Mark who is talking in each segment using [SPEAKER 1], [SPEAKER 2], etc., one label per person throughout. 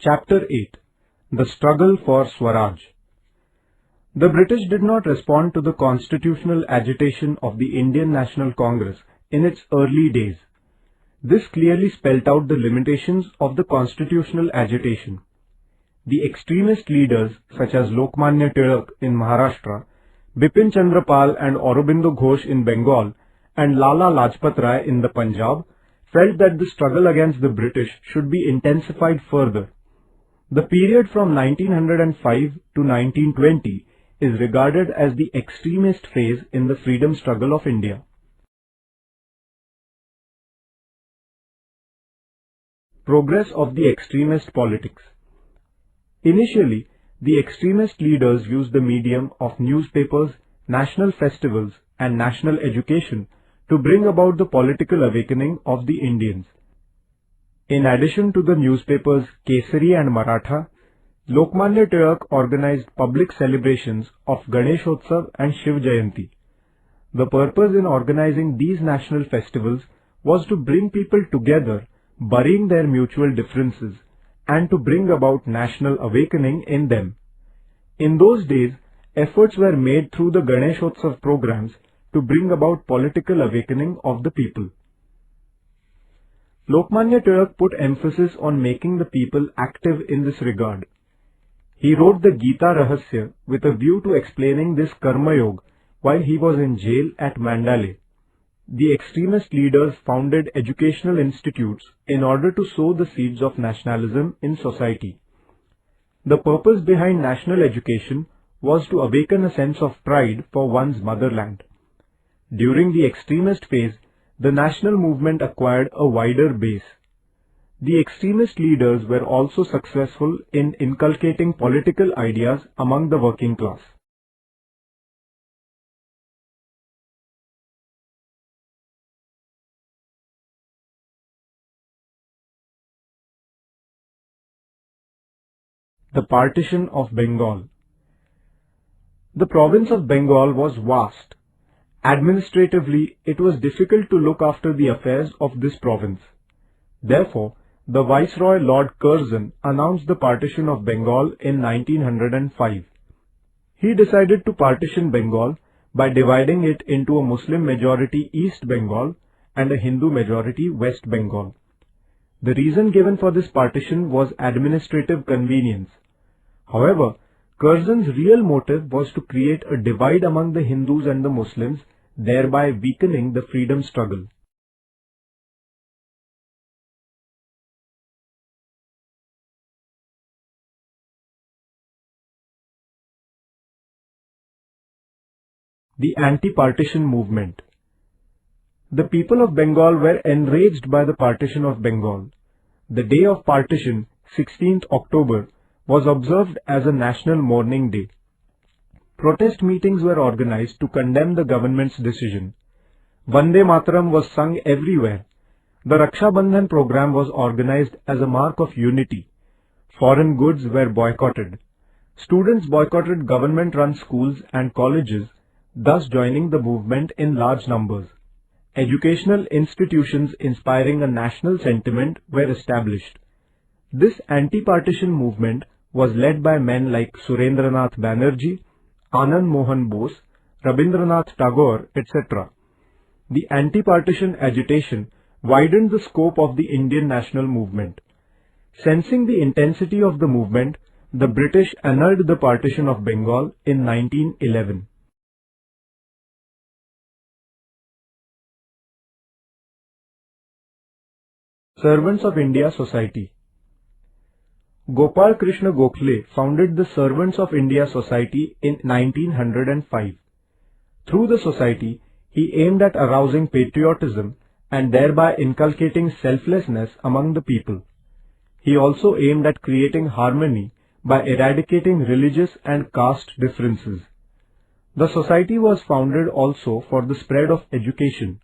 [SPEAKER 1] Chapter 8. The Struggle for Swaraj. The British did not respond to the constitutional agitation of the Indian National Congress in its early days. This clearly spelt out the limitations of the constitutional agitation. The extremist leaders such as Lokmanya Tilak in Maharashtra, Bipin Chandra Pal and Aurobindo Ghosh in Bengal, and Lala Lajpat Rai in the Punjab felt that the struggle against the British should be intensified further. The period from 1905 to 1920 is regarded as the extremist phase in the freedom struggle of India. Progress of the extremist politics. Initially, the extremist leaders used the medium of newspapers, national festivals, and national education to bring about the political awakening of the Indians. In addition to the newspapers Kesari and Maratha, Lokmanya Tilak organized public celebrations of Ganeshotsav and Shiv Jayanti. The purpose in organizing these national festivals was to bring people together, burying their mutual differences, and to bring about national awakening in them. In those days, efforts were made through the Ganeshotsav programs to bring about political awakening of the people. Lokmanya Tilak put emphasis on making the people active in this regard. He wrote the Gita Rahasya with a view to explaining this Karma Yoga while he was in jail at Mandalay. The extremist leaders founded educational institutes in order to sow the seeds of nationalism in society. The purpose behind national education was to awaken a sense of pride for one's motherland. During the extremist phase, the national movement acquired a wider base. The extremist leaders were also successful in inculcating political ideas among the working class. The partition of Bengal. The province of Bengal was vast. Administratively, it was difficult to look after the affairs of this province. Therefore, the Viceroy Lord Curzon announced the partition of Bengal in 1905. He decided to partition Bengal by dividing it into a Muslim majority East Bengal and a Hindu majority West Bengal. The reason given for this partition was administrative convenience. However, Curzon's real motive was to create a divide among the Hindus and the Muslims, thereby weakening the freedom struggle. The anti-partition movement. The people of Bengal were enraged by the partition of Bengal. The day of partition, 16th October, was observed as a national mourning day. Protest meetings were organized to condemn the government's decision. Vande Mataram was sung everywhere. The Raksha Bandhan program was organized as a mark of unity. Foreign goods were boycotted. Students boycotted government-run schools and colleges, thus joining the movement in large numbers. Educational institutions inspiring a national sentiment were established. This anti-partition movement was led by men like Surendranath Banerjee, Anand Mohan Bose, Rabindranath Tagore, etc. The anti-partition agitation widened the scope of the Indian national movement. Sensing the intensity of the movement, the British annulled the partition of Bengal in 1911. Servants of India Society. Gopal Krishna Gokhale founded the Servants of India Society in 1905. Through the society, he aimed at arousing patriotism and thereby inculcating selflessness among the people. He also aimed at creating harmony by eradicating religious and caste differences. The society was founded also for the spread of education.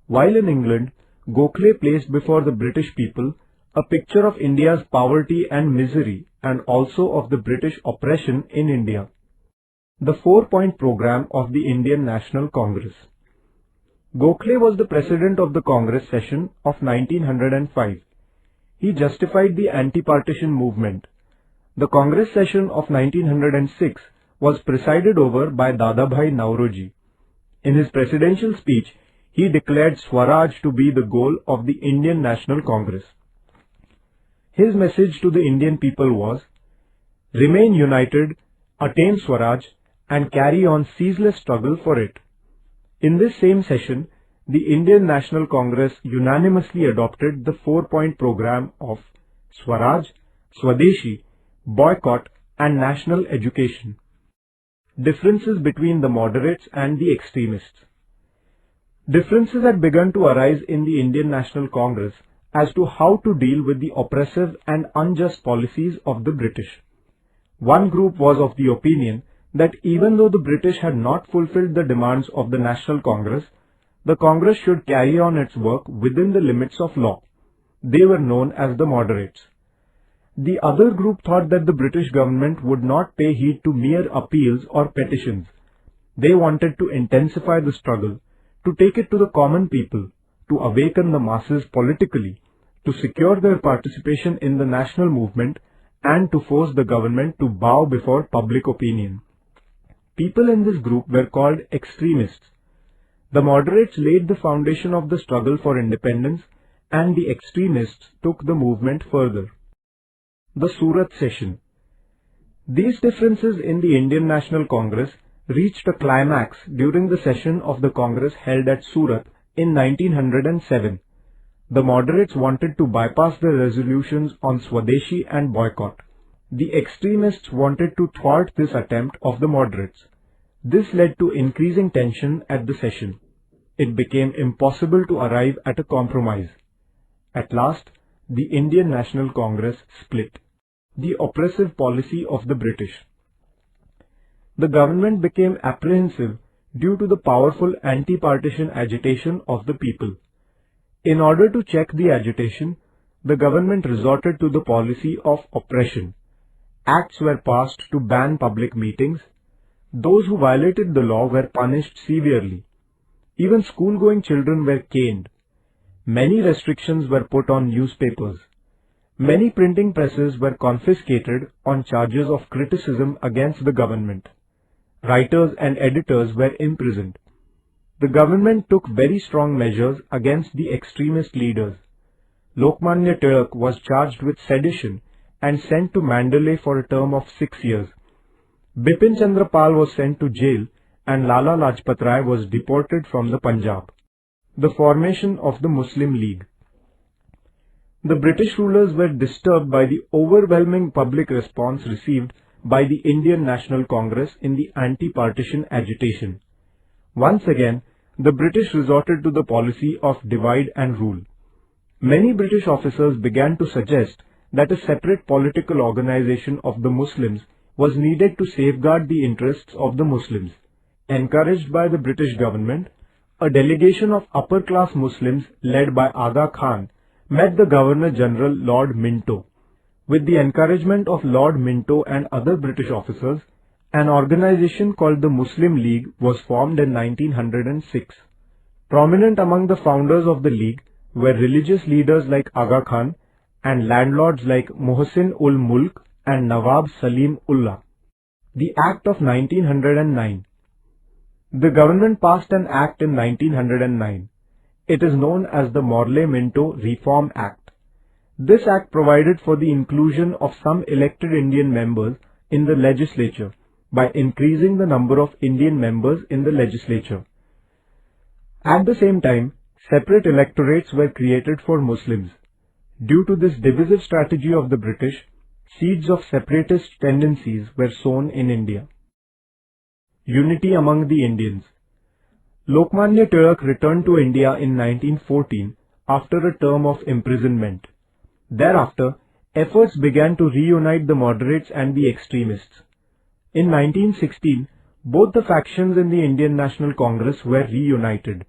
[SPEAKER 1] While in England, Gokhale placed before the British people a picture of India's poverty and misery and also of the British oppression in India. The 4-point program of the Indian National Congress. Gokhale was the president of the Congress session of 1905. he justified the anti-partition movement. The Congress session of 1906 was presided over by Dadabhai Nauroji. In his presidential speech, he declared Swaraj to be the goal of the Indian National Congress. His message to the Indian people was, remain united, attain Swaraj, and carry on ceaseless struggle for it. In this same session, the Indian National Congress unanimously adopted the 4-point program of Swaraj, Swadeshi, boycott and national education. Differences between the moderates and the extremists. Differences had begun to arise in the Indian National Congress as to how to deal with the oppressive and unjust policies of the British. One group was of the opinion that even though the British had not fulfilled the demands of the National Congress, the Congress should carry on its work within the limits of law. They were known as the moderates. The other group thought that the British government would not pay heed to mere appeals or petitions. They wanted to intensify the struggle, to take it to the common people, to awaken the masses politically, to secure their participation in the national movement, and to force the government to bow before public opinion. People in this group were called extremists. The moderates laid the foundation of the struggle for independence, and the extremists took the movement further. The Surat session. These differences in the Indian National Congress reached a climax during the session of the Congress held at Surat in 1907. The moderates wanted to bypass the resolutions on Swadeshi and boycott. The extremists wanted to thwart this attempt of the moderates. This led to increasing tension at the session. It became impossible to arrive at a compromise. At last, the Indian National Congress split. The oppressive policy of the British. The government became apprehensive due to the powerful anti-partition agitation of the people. In order to check the agitation, the government resorted to the policy of oppression. Acts were passed to ban public meetings. Those who violated the law were punished severely. Even school-going children were caned. Many restrictions were put on newspapers. Many printing presses were confiscated on charges of criticism against the government. Writers and editors were imprisoned. The government took very strong measures against the extremist leaders. Lokmanya Tilak was charged with sedition and sent to Mandalay for a term of 6 years. Bipin Chandra Pal was sent to jail and Lala Lajpat Rai was deported from the Punjab. The formation of the Muslim League. The British rulers were disturbed by the overwhelming public response received by the Indian National Congress in the anti-partition agitation. Once again, the British resorted to the policy of divide and rule. Many British officers began to suggest that a separate political organization of the Muslims was needed to safeguard the interests of the Muslims. Encouraged by the British government, a delegation of upper-class Muslims led by Aga Khan met the Governor-General Lord Minto. With the encouragement of Lord Minto and other British officers, an organization called the Muslim League was formed in 1906. Prominent among the founders of the League were religious leaders like Aga Khan and landlords like Mohsin ul Mulk and Nawab Salim Ullah. The Act of 1909. The government passed an act in 1909. It is known as the Morley-Minto Reform Act. This act provided for the inclusion of some elected Indian members in the legislature by increasing the number of Indian members in the legislature. At the same time, separate electorates were created for Muslims. Due to this divisive strategy of the British, seeds of separatist tendencies were sown in India. Unity among the Indians. Lokmanya Tilak returned to India in 1914 after a term of imprisonment. Thereafter, efforts began to reunite the moderates and the extremists. In 1916, both the factions in the Indian National Congress were reunited.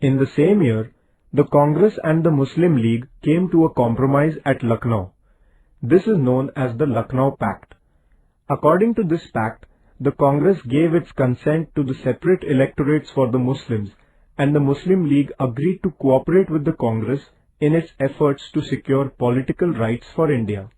[SPEAKER 1] In the same year, the Congress and the Muslim League came to a compromise at Lucknow. This is known as the Lucknow Pact. According to this pact, the Congress gave its consent to the separate electorates for the Muslims, and the Muslim League agreed to cooperate with the Congress in its efforts to secure political rights for India.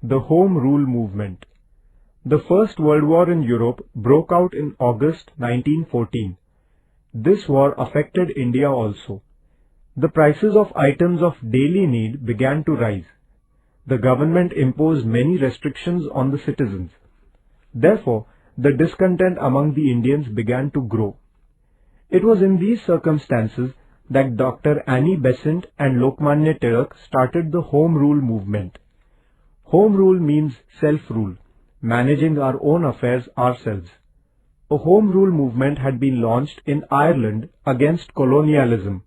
[SPEAKER 1] The Home Rule Movement. The First World War in Europe broke out in August 1914. This war affected India also. The prices of items of daily need began to rise. The government imposed many restrictions on the citizens. Therefore, the discontent among the Indians began to grow. It was in these circumstances that Dr. Annie Besant and Lokmanya Tilak started the Home Rule movement. Home rule means self-rule, managing our own affairs ourselves. A Home Rule movement had been launched in Ireland against colonialism.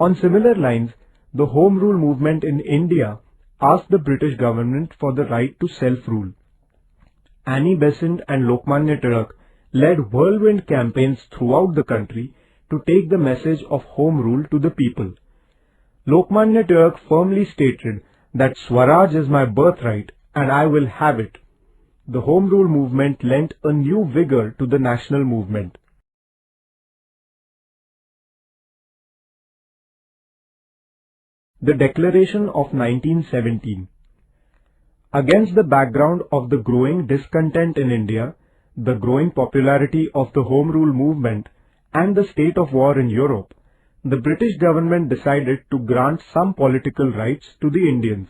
[SPEAKER 1] On similar lines, the Home Rule movement in India asked the British government for the right to self-rule. Annie Besant and Lokmanya Tilak led whirlwind campaigns throughout the country to take the message of Home Rule to the people. Lokmanya Tilak firmly stated that Swaraj is my birthright and I will have it. The Home Rule movement lent a new vigor to the national movement. The Declaration of 1917. Against the background of the growing discontent in India, the growing popularity of the Home Rule movement, and the state of war in Europe, the British government decided to grant some political rights to the Indians.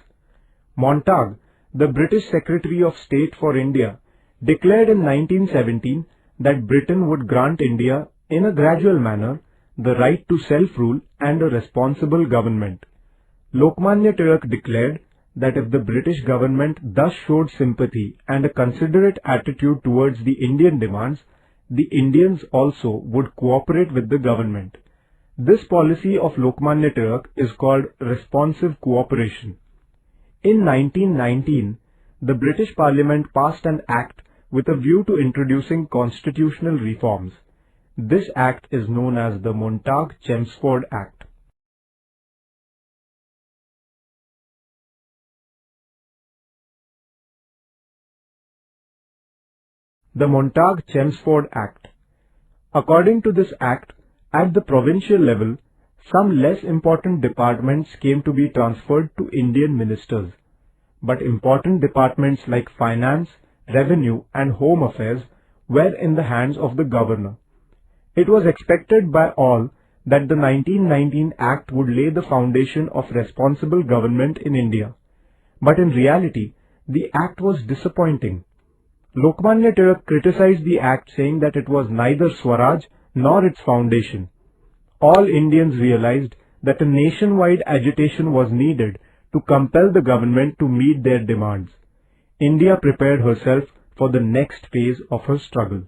[SPEAKER 1] Montague, the British Secretary of State for India, declared in 1917 that Britain would grant India, in a gradual manner, the right to self-rule and a responsible government. Lokmanya Tilak declared that if the British government thus showed sympathy and a considerate attitude towards the Indian demands, the Indians also would cooperate with the government. This policy of Lokmanya Tilak is called responsive cooperation. In 1919, the British Parliament passed an act with a view to introducing constitutional reforms. This act is known as the Montague-Chelmsford Act. The Montague-Chelmsford Act. According to this act, at the provincial level, some less important departments came to be transferred to Indian ministers, but important departments like finance, revenue and home affairs were in the hands of the governor. It was expected by all that the 1919 Act would lay the foundation of responsible government in India, but in reality, the Act was disappointing. Lokmanya Tilak criticized the Act, saying that it was neither Swaraj nor its foundation. All Indians realized that a nationwide agitation was needed to compel the government to meet their demands. India prepared herself for the next phase of her struggle.